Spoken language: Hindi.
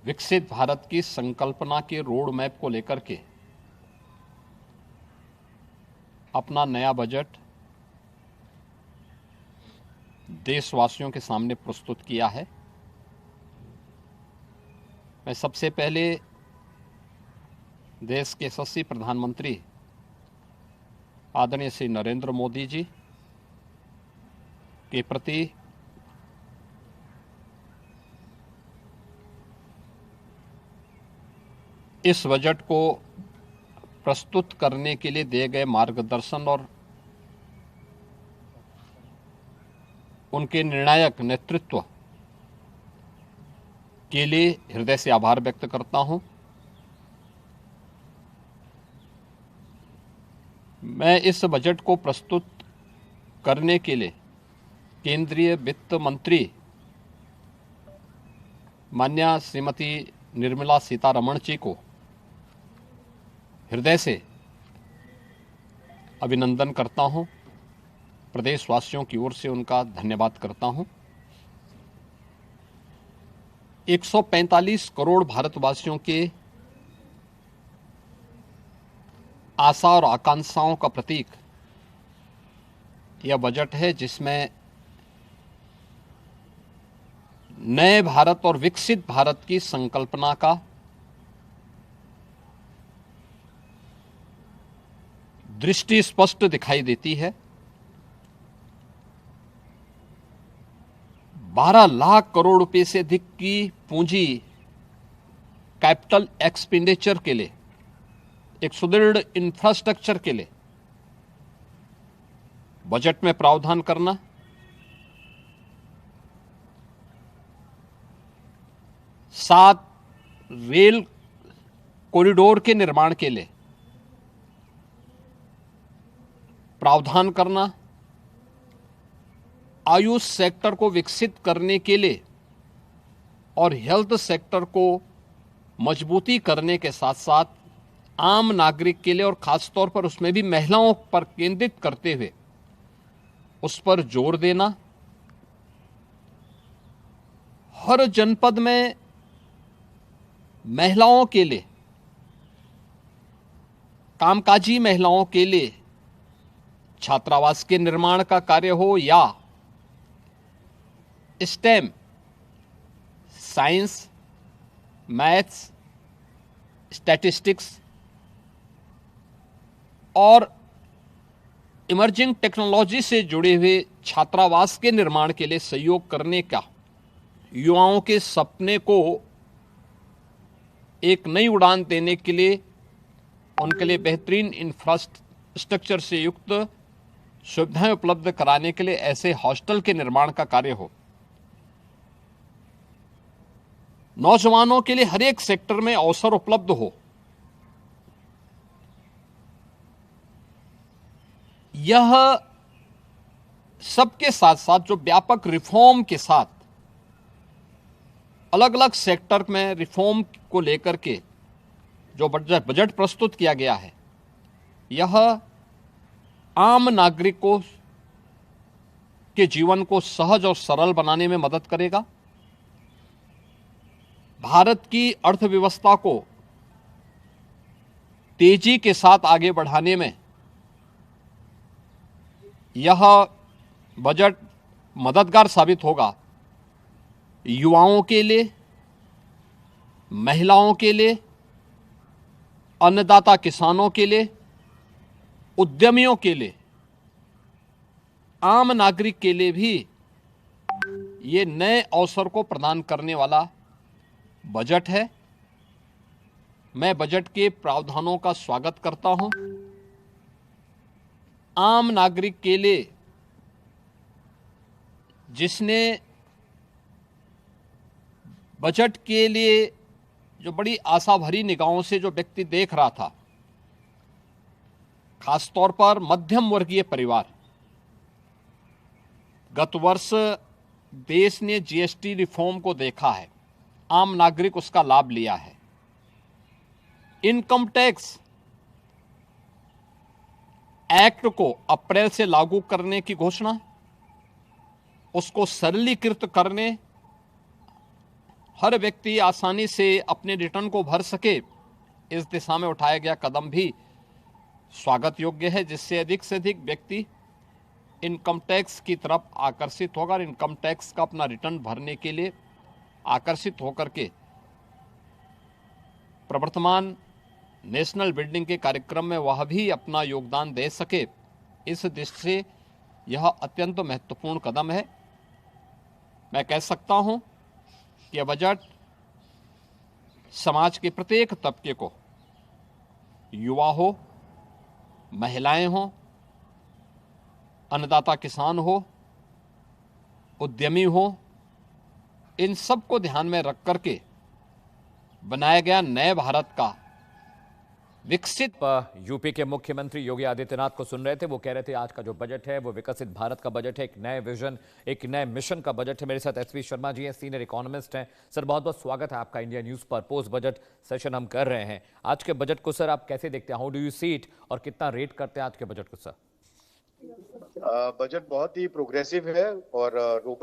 विकसित भारत की संकल्पना के रोड मैप को लेकर के अपना नया बजट देशवासियों के सामने प्रस्तुत किया है। मैं सबसे पहले देश के यशस्वी प्रधानमंत्री आदरणीय श्री नरेंद्र मोदी जी के प्रति इस बजट को प्रस्तुत करने के लिए दिए गए मार्गदर्शन और उनके निर्णायक नेतृत्व के लिए हृदय से आभार व्यक्त करता हूं। मैं इस बजट को प्रस्तुत करने के लिए केंद्रीय वित्त मंत्री माननीय श्रीमती निर्मला सीतारमण जी को हृदय से अभिनंदन करता हूं, प्रदेशवासियों की ओर से उनका धन्यवाद करता हूं। 145 करोड़ भारतवासियों के आशा और आकांक्षाओं का प्रतीक यह बजट है, जिसमें नए भारत और विकसित भारत की संकल्पना का दृष्टि स्पष्ट दिखाई देती है। 12 लाख करोड़ रुपए से अधिक की पूंजी कैपिटल एक्सपेंडिचर के लिए, एक सुदृढ़ इंफ्रास्ट्रक्चर के लिए बजट में प्रावधान करना, सात रेल कॉरिडोर के निर्माण के लिए प्रावधान करना, आयुष सेक्टर को विकसित करने के लिए और हेल्थ सेक्टर को मजबूती करने के साथ साथ आम नागरिक के लिए और खासतौर पर उसमें भी महिलाओं पर केंद्रित करते हुए उस पर जोर देना, हर जनपद में महिलाओं के लिए, कामकाजी महिलाओं के लिए छात्रावास के निर्माण का कार्य हो या स्टेम, साइंस, मैथ्स, स्टैटिस्टिक्स और इमर्जिंग टेक्नोलॉजी से जुड़े हुए छात्रावास के निर्माण के लिए सहयोग करने का, युवाओं के सपने को एक नई उड़ान देने के लिए उनके लिए बेहतरीन इंफ्रास्ट्रक्चर से युक्त सुविधाएं उपलब्ध कराने के लिए ऐसे हॉस्टल के निर्माण का कार्य हो, नौजवानों के लिए हर एक सेक्टर में अवसर उपलब्ध हो, यह सबके साथ साथ जो व्यापक रिफॉर्म के साथ अलग अलग सेक्टर में रिफॉर्म को लेकर के जो बजट प्रस्तुत किया गया है, यह आम नागरिकों के जीवन को सहज और सरल बनाने में मदद करेगा, भारत की अर्थव्यवस्था को तेजी के साथ आगे बढ़ाने में यह बजट मददगार साबित होगा। युवाओं के लिए, महिलाओं के लिए, अन्नदाता किसानों के लिए, उद्यमियों के लिए, आम नागरिक के लिए भी ये नए अवसर को प्रदान करने वाला बजट है। मैं बजट के प्रावधानों का स्वागत करता हूं। आम नागरिक के लिए, जिसने बजट के लिए जो बड़ी आशा भरी निगाहों से जो व्यक्ति देख रहा था, खासतौर पर मध्यम वर्गीय परिवार, गत वर्ष देश ने जीएसटी रिफॉर्म को देखा है, आम नागरिक उसका लाभ लिया है। इनकम टैक्स एक्ट को अप्रैल से लागू करने की घोषणा, उसको सरलीकृत करने, हर व्यक्ति आसानी से अपने रिटर्न को भर सके, इस दिशा में उठाया गया कदम भी स्वागत योग्य है, जिससे अधिक से अधिक व्यक्ति इनकम टैक्स की तरफ आकर्षित होगा और इनकम टैक्स का अपना रिटर्न भरने के लिए आकर्षित होकर के प्रवर्तमान नेशनल बिल्डिंग के कार्यक्रम में वह भी अपना योगदान दे सके। इस दृष्टि से यह अत्यंत महत्वपूर्ण कदम है। मैं कह सकता हूं कि यह बजट समाज के प्रत्येक तबके को, युवा हो, महिलाएं हो, अन्नदाता किसान हो, उद्यमी हो, इन सब को ध्यान में रख करके बनाया गया नए भारत का विकसित। यूपी के मुख्यमंत्री योगी आदित्यनाथ को सुन रहे थे। वो कह रहे थे आज का जो बजट है वो विकसित भारत का बजट है, एक नए विजन, एक नए मिशन का बजट है। मेरे साथ एसपी शर्मा जी हैं, सीनियर इकोनॉमिस्ट हैं। सर, बहुत बहुत स्वागत है आपका इंडिया न्यूज पर। पोस्ट बजट सेशन हम कर रहे हैं। आज के बजट को सर आप कैसे देखते हैं? How do you see it और कितना रेट करते हैं आज के बजट को सर? बजट बहुत ही प्रोग्रेसिव है और रोबस्ट